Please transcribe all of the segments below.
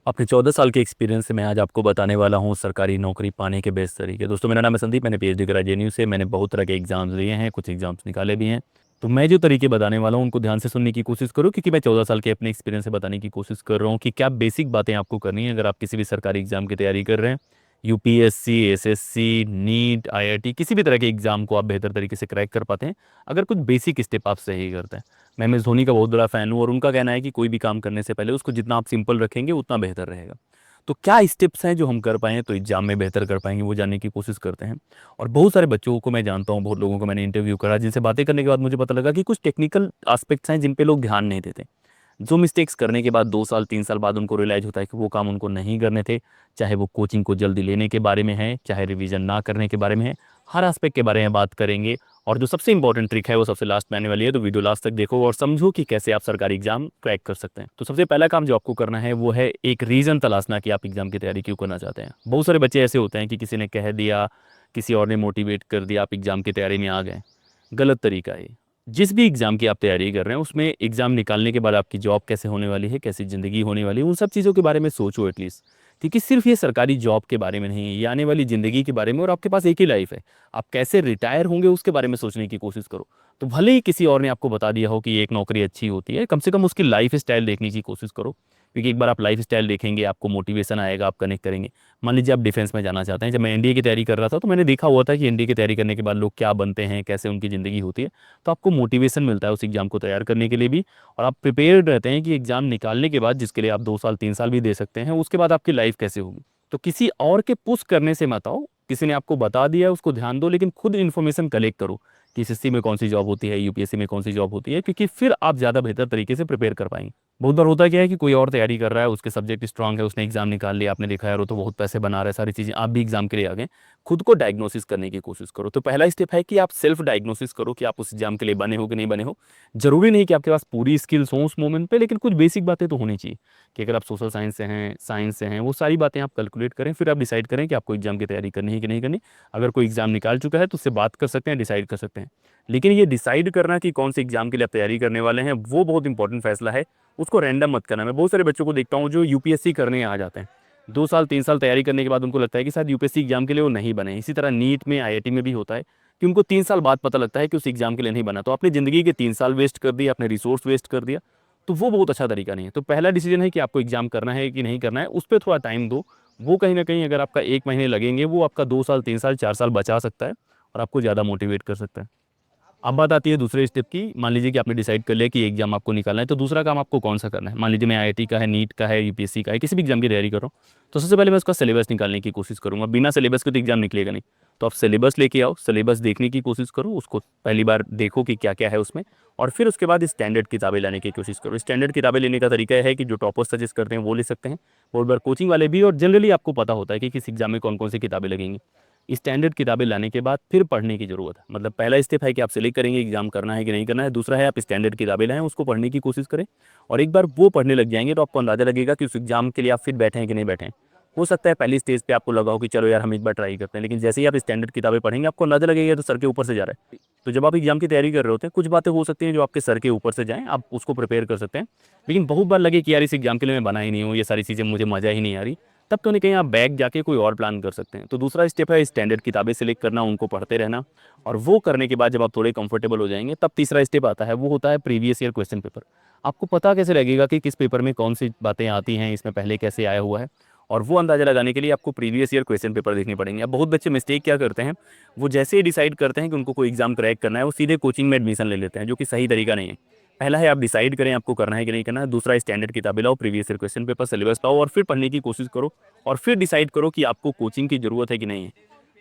अपने 14 साल के एक्सपीरियंस से मैं आज आपको बताने वाला हूँ सरकारी नौकरी पाने के बेस्ट तरीके। दोस्तों, मेरा नाम है संदीप। मैंने पीएचडी करा जेएनयू से। मैंने बहुत तरह के एग्जाम्स दिए हैं, कुछ एग्जाम्स निकाले भी हैं। तो मैं जो तरीके बताने वाला हूँ उनको ध्यान से सुनने की कोशिश करो, क्योंकि मैं 14 साल के अपने एक्सपीरियंस से बताने की कोशिश कर रहा हूँ कि क्या बेसिक बातें आपको करनी है अगर आप किसी भी सरकारी एग्जाम की तैयारी कर रहे हैं। यूपीएससी, एसएससी, नीट, आईआईटी, किसी भी तरह के एग्जाम को आप बेहतर तरीके से क्रैक कर पाते हैं अगर कुछ बेसिक स्टेप आप सही करते हैं। मैं एम एस धोनी का बहुत बड़ा फ़ैन हूँ और उनका कहना है कि कोई भी काम करने से पहले उसको जितना आप सिंपल रखेंगे उतना बेहतर रहेगा। तो क्या स्टेप्स हैं जो हम कर पाएँ तो एग्जाम में बेहतर कर पाएंगे, वो जानने की कोशिश करते हैं। और बहुत सारे बच्चों को मैं जानता हूँ, बहुत लोगों को मैंने इंटरव्यू करा, जिनसे बातें करने के बाद मुझे पता लगा कि कुछ टेक्निकल एस्पेक्ट्स हैं जिन पे लोग ध्यान नहीं देते। जो मिस्टेक्स करने के बाद 2 साल 3 साल बाद उनको रियलाइज होता है कि वो काम उनको नहीं करने थे। चाहे वो कोचिंग को जल्दी लेने के बारे में है, चाहे रिवीजन ना करने के बारे में है, हर एस्पेक्ट के बारे में बात करेंगे। और जो सबसे इंपॉर्टेंट ट्रिक है वो सबसे लास्ट में आने वाली है, तो वीडियो लास्ट तक देखो और समझो कि कैसे आप सरकारी एग्जाम क्रैक कर सकते हैं। तो सबसे पहला काम जो आपको करना है वो है एक रीज़न तलाशना कि आप एग्जाम की तैयारी क्यों करना चाहते हैं। बहुत सारे बच्चे ऐसे होते हैं कि किसी ने कह दिया, किसी और ने मोटिवेट कर दिया, आप एग्जाम की तैयारी में आ गए। गलत तरीका है। जिस भी एग्ज़ाम की आप तैयारी कर रहे हैं उसमें एग्ज़ाम निकालने के बाद आपकी जॉब कैसे होने वाली है, कैसी ज़िंदगी होने वाली है, उन सब चीज़ों के बारे में सोचो एटलीस्ट। क्योंकि सिर्फ ये सरकारी जॉब के बारे में नहीं है, ये आने वाली ज़िंदगी के बारे में, और आपके पास एक ही लाइफ है। आप कैसे रिटायर होंगे उसके बारे में सोचने की कोशिश करो। तो भले ही किसी और ने आपको बता दिया हो कि ये एक नौकरी अच्छी होती है, कम से कम उसकी लाइफ स्टाइल देखने की कोशिश करो। क्योंकि एक बार आप लाइफ स्टाइल देखेंगे, आपको मोटिवेशन आएगा, आप कनेक्ट करेंगे। मान लीजिए आप डिफेंस में जाना चाहते हैं। जब मैं एनडीए की तैयारी कर रहा था तो मैंने देखा हुआ था कि एनडीए की तैयारी करने के बाद लोग क्या बनते हैं, कैसे उनकी ज़िंदगी होती है। तो आपको मोटिवेशन मिलता है उस एग्ज़ाम को तैयार करने के लिए भी। और आप प्रिपेयर्ड रहते हैं कि एग्ज़ाम निकालने के बाद, जिसके लिए आप 2 साल 3 साल भी दे सकते हैं, उसके बाद आपकी लाइफ कैसे होगी। तो किसी और के पुश करने से मत आओ। किसी ने आपको बता दिया है उसको ध्यान दो, लेकिन खुद इन्फॉर्मेशन कलेक्ट करो कि एसएससी में कौन सी जॉब होती है, यूपीएससी में कौन सी जॉब होती है, क्योंकि फिर आप ज़्यादा बेहतर तरीके से प्रिपेयर कर पाएंगे। बहुत बार होता क्या है कि कोई और तैयारी कर रहा है, उसके सब्जेक्ट स्ट्रांग है, उसने एग्जाम निकाल लिया, आपने देखा यार वो तो बहुत पैसे बना रहा है, सारी चीज़ें, आप भी एग्जाम के लिए आ गए। खुद को डायग्नोसिस करने की कोशिश करो। तो पहला स्टेप है कि आप सेल्फ डायग्नोसिस करो कि आप उस एग्जाम के लिए बने हो कि नहीं बने हो। जरूरी नहीं कि आपके पास पूरी स्किल्स हों उस मोमेंट पे, लेकिन कुछ बेसिक बातें तो होनी चाहिए कि अगर आप सोशल साइंस से हैं, साइंस से हैं, वो सारी बातें आप कैलकुलेट करें, फिर आप डिसाइड करें कि आपको एग्जाम की तैयारी करनी है कि नहीं करनी। अगर कोई एग्जाम निकाल चुका है तो उससे बात कर सकते हैं, डिसाइड कर सकते हैं। लेकिन ये डिसाइड करना कि कौन से एग्जाम के लिए आप तैयारी करने वाले हैं, वो बहुत इंपॉर्टेंट फैसला है। उसको रैंडम मत करना। मैं बहुत सारे बच्चों को देखता हूँ जो यूपीएससी करने आ जाते हैं, 2 साल 3 साल तैयारी करने के बाद उनको लगता है कि शायद यूपीएससी एग्जाम के लिए वो नहीं बने। इसी तरह नीट में, आईआईटी में भी होता है कि उनको 3 साल बाद पता लगता है कि उस एग्जाम के लिए नहीं बना। तो अपनी ज़िंदगी के 3 साल वेस्ट कर दिया, अपने रिसोर्स वेस्ट कर दिया। तो वो बहुत अच्छा तरीका नहीं है। तो पहला डिसीजन है कि आपको एग्जाम करना है कि नहीं करना है, उस पर थोड़ा टाइम दो। वो कहीं ना कहीं अगर आपका 1 महीने लगेंगे, वो आपका 2 साल 3 साल 4 साल बचा सकता है और आपको ज़्यादा मोटिवेट कर सकता है। अब बात आती है दूसरे स्टेप की। मान लीजिए कि आपने डिसाइड कर लिया कि एग्जाम आपको निकालना है, तो दूसरा काम आपको कौन सा करना है। मान लीजिए मैं आईआईटी का है, नीट का है, यूपीएससी का है, किसी भी एग्जाम की तैयारी कर रहा हूँ। तो सबसे पहले मैं उसका सिलेबस निकालने की कोशिश करूँगा। बिना सिलेबस के तो एग्जाम निकलेगा नहीं। तो आप सिलेबस लेके आओ, सिलेबस देखने की कोशिश करो, उसको पहली बार देखो कि क्या क्या है उसमें। और फिर उसके बाद स्टैंडर्ड किताबें लाने की कोशिश करो। स्टैंडर्ड किताबें लेने का तरीका है कि जो टॉपर्स सजेस्ट करते हैं वो ले सकते हैं, बहुत बार कोचिंग वाले भी, और जनरली आपको पता होता है कि किस एग्जाम में कौन कौन सी किताबें लगेंगी। स्टैंडर्ड किताबें लाने के बाद फिर पढ़ने की ज़रूरत है। मतलब पहला स्टेप है कि आप सेलेक्ट करेंगे एग्जाम करना है कि नहीं करना है। दूसरा है आप स्टैंडर्ड किताबें लाएं, उसको पढ़ने की कोशिश करें। और एक बार वो पढ़ने लग जाएंगे तो आपको अंदाज़ा लगेगा कि उस एग्जाम के लिए आप फिट बैठे हैं कि नहीं बैठे हैं। हो सकता है पहली स्टेज पे आपको लगा हो कि चलो यार हम एक बार ट्राई करते हैं, लेकिन जैसे ही आप स्टैंडर्ड किताबें पढ़ेंगे आपको अंदाज़ा लगेगा तो सर के ऊपर से जा रहा है। तो जब आप एग्जाम की तैयारी कर रहे होते हैं, कुछ बातें हो सकती हैं जो आपके सर के ऊपर से जाएँ, आप उसको प्रिपेयर कर सकते हैं। लेकिन बहुत बार लगे कि यार इस एग्जाम के लिए मैं बना ही नहीं हूँ, ये सारी चीज़ें मुझे मज़ा ही नहीं आ रही, तब तो नहीं कहीं आप बैक जाके कोई और प्लान कर सकते हैं। तो दूसरा स्टेप है स्टैंडर्ड किताबें सेलेक्ट करना, उनको पढ़ते रहना। और वो करने के बाद जब आप थोड़े कंफर्टेबल हो जाएंगे, तब तीसरा स्टेप आता है, वो होता है प्रीवियस ईयर क्वेश्चन पेपर। आपको पता कैसे लगेगा कि किस पेपर में कौन सी बातें आती हैं, इसमें पहले कैसे आया हुआ है। और वो अंदाज़ा लगाने के लिए आपको प्रीवियस ईयर क्वेश्चन पेपर देखने पड़ेंगे। अब बहुत बच्चे मिस्टेक क्या करते हैं, वो जैसे ही डिसाइड करते हैं कि उनको कोई एग्जाम क्रैक करना है, वो सीधे कोचिंग में एडमिशन ले लेते हैं, जो कि सही तरीका नहीं है। पहला है आप डिसाइड करें आपको करना है कि नहीं करना है। दूसरा स्टैंडर्ड किताबें लाओ, previous year question paper syllabus लाओ और फिर पढ़ने की कोशिश करो। और फिर डिसाइड करो कि आपको कोचिंग की ज़रूरत है कि नहीं है।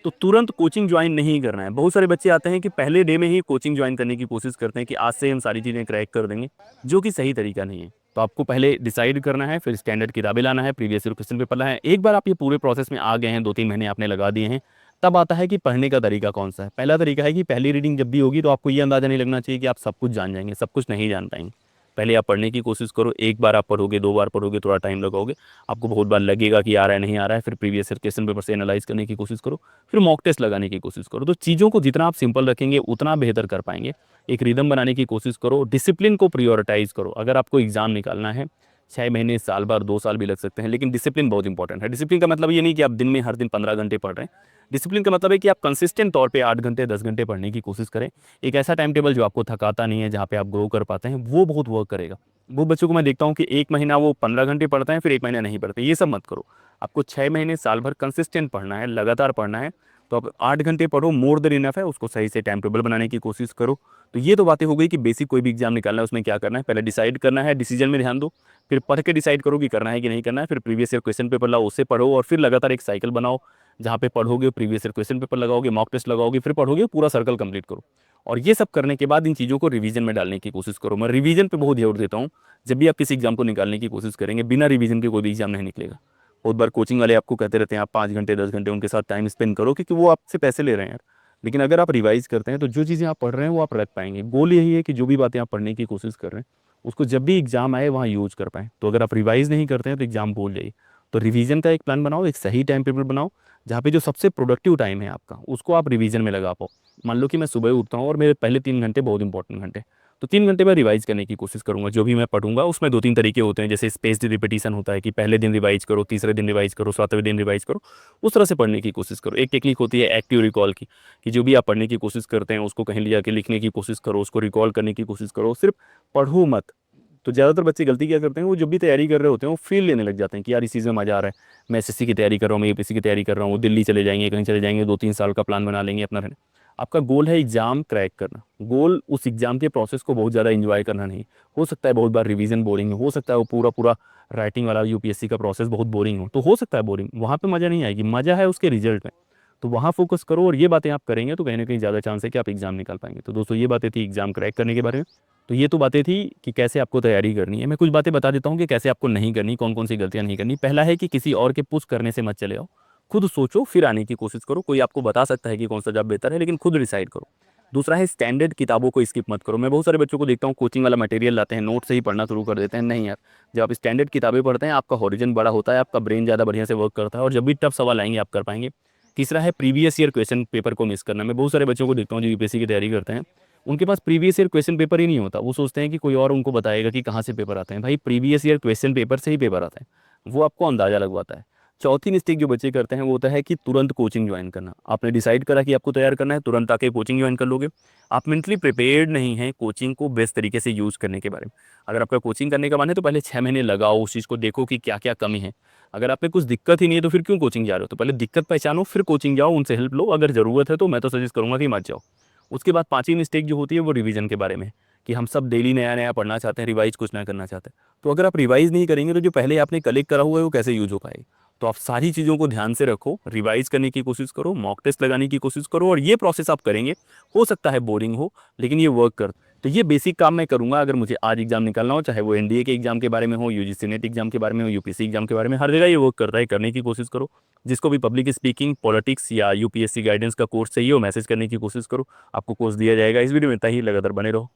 तो तुरंत कोचिंग ज्वाइन नहीं करना है। बहुत सारे बच्चे आते हैं कि पहले डे में ही कोचिंग ज्वाइन करने की कोशिश करते हैं कि आज से हम सारी चीज़ें क्रैक कर देंगे, जो कि सही तरीका नहीं है। तो आपको पहले डिसाइड करना है, फिर स्टैंडर्ड किताबें लाना है, प्रीवियस ईयर क्वेश्चन पेपर लाना है। एक बार आप ये पूरे प्रोसेस में आ गए हैं, 2 3 महीने आपने लगा दिए हैं, तब आता है कि पढ़ने का तरीका कौन सा है। पहला तरीका है कि पहली रीडिंग जब भी होगी तो आपको ये अंदाज़ा नहीं लगना चाहिए कि आप सब कुछ जान जाएंगे, सब कुछ नहीं जान पाएंगे। पहले आप पढ़ने की कोशिश करो। एक बार आप पढ़ोगे, 2 बार पढ़ोगे, थोड़ा टाइम लगाओगे, आपको बहुत बार लगेगा कि आ रहा है नहीं आ रहा है। फिर प्रीवियस ईयर क्वेश्चन पेपर से एनालाइज करने की कोशिश करो, फिर मॉक टेस्ट लगाने की कोशिश करो। तो चीज़ों को जितना आप सिंपल रखेंगे उतना बेहतर कर पाएंगे। एक रिदम बनाने की कोशिश करो, डिसिप्लिन को प्रायोरिटाइज करो। अगर आपको एग्जाम निकालना है, 6 महीने, साल भर, 2 साल भी लग सकते हैं, लेकिन डिसिप्लिन बहुत इंपॉर्टेंट है। डिसिप्लिन का मतलब ये नहीं कि आप दिन में हर दिन 15 घंटे पढ़ रहे हैं। डिसिप्लिन का मतलब है कि आप कंसिस्टेंट तौर पे 8 घंटे, 10 घंटे पढ़ने की कोशिश करें। एक ऐसा टाइम टेबल जो आपको थकाता नहीं है, जहाँ पे आप ग्रो कर पाते हैं, वो बहुत वर्क करेगा। वो बच्चों को मैं देखता हूँ कि 1 महीना वो 15 घंटे पढ़ते हैं, फिर 1 महीना नहीं पढ़ते। ये सब मत करो। आपको 6 महीने, साल भर कंसिस्टेंट पढ़ना है, लगातार पढ़ना है। तो आप 8 घंटे पढ़ो, मोर देन इनफ है। उसको सही से टाइम टेबल बनाने की कोशिश करो। तो ये तो बातें हो गई कि बेसिक कोई भी एग्जाम निकालना है, उसमें क्या करना है। पहले डिसाइड करना है, डिसीजन में ध्यान दो। फिर पढ़ के डिसाइड करो कि करना है कि नहीं करना है। फिर प्रीवियस ईयर क्वेश्चन पेपर लाओ, उससे पढ़ो, और फिर लगातार एक साइकिल बनाओ, जहाँ पे पढ़ोगे, प्रीवियस ईयर क्वेश्चन पेपर लगाओगे, मॉक टेस्ट लगाओगे, फिर पढ़ोगे, पूरा सर्कल कंप्लीट करो। और ये सब करने के बाद इन चीज़ों को रिवीजन में डालने की कोशिश करो। मैं रिवीजन पे बहुत जोर देता हूँ। जब भी आप किसी एग्जाम को निकालने की कोशिश करेंगे, बिना रिवीजन के कोई भी एग्जाम नहीं निकलेगा। बहुत बार कोचिंग वाले आपको कहते रहते हैं आप 5 घंटे, 10 घंटे उनके साथ टाइम स्पेंड करो, क्योंकि वो आपसे पैसे ले रहे हैं यार। लेकिन अगर आप रिवाइज करते हैं तो जो चीज़ें आप पढ़ रहे हैं वो आप रख पाएंगे। गोल यही है कि जो भी बातें आप पढ़ने की कोशिश कर रहे हैं, उसको जब भी एग्जाम आए वहाँ यूज कर पाएँ। तो अगर आप रिवाइज नहीं करते हैं तो एग्जाम भूल जाइए। तो रिवीजन का एक प्लान बनाओ, एक सही टाइम टेबल बनाओ, जहाँ पे जो सबसे प्रोडक्टिव टाइम है आपका, उसको आप रिवीजन में लगा पाओ। मान लो कि मैं सुबह उठता हूँ और मेरे पहले 3 घंटे बहुत इंपॉर्टेंट घंटे, तो 3 घंटे में रिवाइज करने की कोशिश करूंगा। जो भी मैं पढ़ूंगा उसमें 2-3 तरीके होते हैं। जैसे स्पेस्ड रिपीटिशन होता है कि पहले दिन रिवाइज करो, तीसरे दिन रिवाइज करो, 7वें दिन रिवाइज करो। उस तरह से पढ़ने की कोशिश करो। एक टेक्निक होती है एक्टिव रिकॉल की, कि जो भी आप पढ़ने की कोशिश करते हैं उसको कहीं ले जाके लिखने की कोशिश करो, उसको रिकॉल करने की कोशिश करो, सिर्फ पढ़ो मत। तो ज़्यादातर बच्चे गलती क्या करते हैं, वो जब भी तैयारी कर रहे होते हैं वो फील लेने लग जाते हैं कि यार इस चीज़ में मज़ा आ रहा है। मैं एसएससी की तैयारी कर रहा हूँ, मैं यूपीएससी की तैयारी कर रहा हूँ, वो दिल्ली चले जाएंगे, कहीं चले जाएंगे, 2-3 साल का प्लान बना लेंगे अपना रहने। आपका गोल है एग्जाम क्रैक करना। गोल उस एग्जाम के प्रोसेस को बहुत ज़्यादा एंजॉय करना नहीं। हो सकता है बहुत बार रिवीजन बोरिंग हो सकता है वो पूरा पूरा राइटिंग वाला यूपीएससी का प्रोसेस बहुत बोरिंग हो सकता है बोरिंग, वहाँ पे मज़ा नहीं आएगी। मज़ा है उसके रिजल्ट में। तो वहाँ फोकस करो, और ये बातें आप करेंगे तो कहीं ना कहीं ज़्यादा चांस है कि आप एग्जाम निकाल पाएंगे। तो दोस्तों ये बातें थी एग्जाम क्रैक करने के बारे में। तो ये तो बातें थी कि कैसे आपको तैयारी करनी है। मैं कुछ बातें बता देता हूँ कि कैसे आपको नहीं करनी, कौन कौन सी गलतियाँ नहीं करनी। पहला है कि किसी और के पुश करने से मत चले आओ। खुद सोचो फिर आने की कोशिश करो। कोई आपको बता सकता है कि कौन सा जॉब बेहतर है, लेकिन खुद डिसाइड करो। दूसरा है स्टैंडर्ड किताबों को स्किप मत करो। मैं बहुत सारे बच्चों को देखता हूँ कोचिंग वाला मटेरियल लाते हैं, नोट से ही पढ़ना शुरू कर देते हैं। नहीं यार, जब आप स्टैंडर्ड किताबें पढ़ते हैं आपका हॉरिजन बड़ा होता है, आपका ब्रेन ज़्यादा बढ़िया से वर्क करता है, और जब भी टफ सवाल आएंगे आप कर पाएंगे। तीसरा है प्रीवियस ईयर क्वेश्चन पेपर को मिस करना। मैं बहुत सारे बच्चों को देखता हूँ जो यूपीएससी की तैयारी करते हैं, उनके पास प्रीवियस ईयर क्वेश्चन पेपर ही नहीं होता। वो सोचते हैं कि कोई और उनको बताएगा कि कहाँ से पेपर आते हैं। भाई प्रीवियस ईयर क्वेश्चन पेपर से ही पेपर आता है, वो आपको अंदाजा लगवाता है। चौथी मिस्टेक जो बच्चे करते हैं वो होता है कि तुरंत कोचिंग ज्वाइन करना। आपने डिसाइड करा कि आपको तैयार करना है, तुरंत आके कोचिंग ज्वाइन कर लोगे। आप मेंटली प्रिपेयर्ड नहीं हैं कोचिंग को बेस्ट तरीके से यूज़ करने के बारे में। अगर आपका कोचिंग करने का मन है तो पहले 6 महीने लगाओ, उस चीज़ को देखो कि क्या क्या कमी है। अगर आप में कुछ दिक्कत ही नहीं है तो फिर क्यों कोचिंग जा रहे हो। तो पहले दिक्कत पहचानो, फिर कोचिंग जाओ, उनसे हेल्प लो। अगर ज़रूरत है तो मैं तो सजेस्ट करूँगा कि मत जाओ। उसके बाद पांचवी मिस्टेक जो होती है वो रिवीजन के बारे में है, कि हम सब डेली नया नया पढ़ना चाहते हैं, रिवाइज कुछ ना करना चाहते। तो अगर आप रिवाइज नहीं करेंगे तो जो पहले आपने कलेक्ट करा हुआ है वो कैसे यूज हो पाएगा। तो आप सारी चीज़ों को ध्यान से रखो, रिवाइज करने की कोशिश करो, मॉक टेस्ट लगाने की कोशिश करो, और ये प्रोसेस आप करेंगे। हो सकता है बोरिंग हो, लेकिन ये वर्क कर। तो ये बेसिक काम मैं करूंगा अगर मुझे आज एग्जाम निकालना हो, चाहे वो एनडीए के एग्जाम के बारे में हो, यूजीसी नेट एग्जाम के बारे में हो, यूपीएससी एग्जाम के बारे में, हर जगह ये वर्क करता है। करने की कोशिश करो। जिसको भी पब्लिक स्पीकिंग, पॉलिटिक्स या यूपीएससी गाइडेंस का कोर्स चाहिए, वो मैसेज करने की कोशिश करो, आपको कोर्स दिया जाएगा। इस वीडियो में इतना ही, लगातार बने रहो।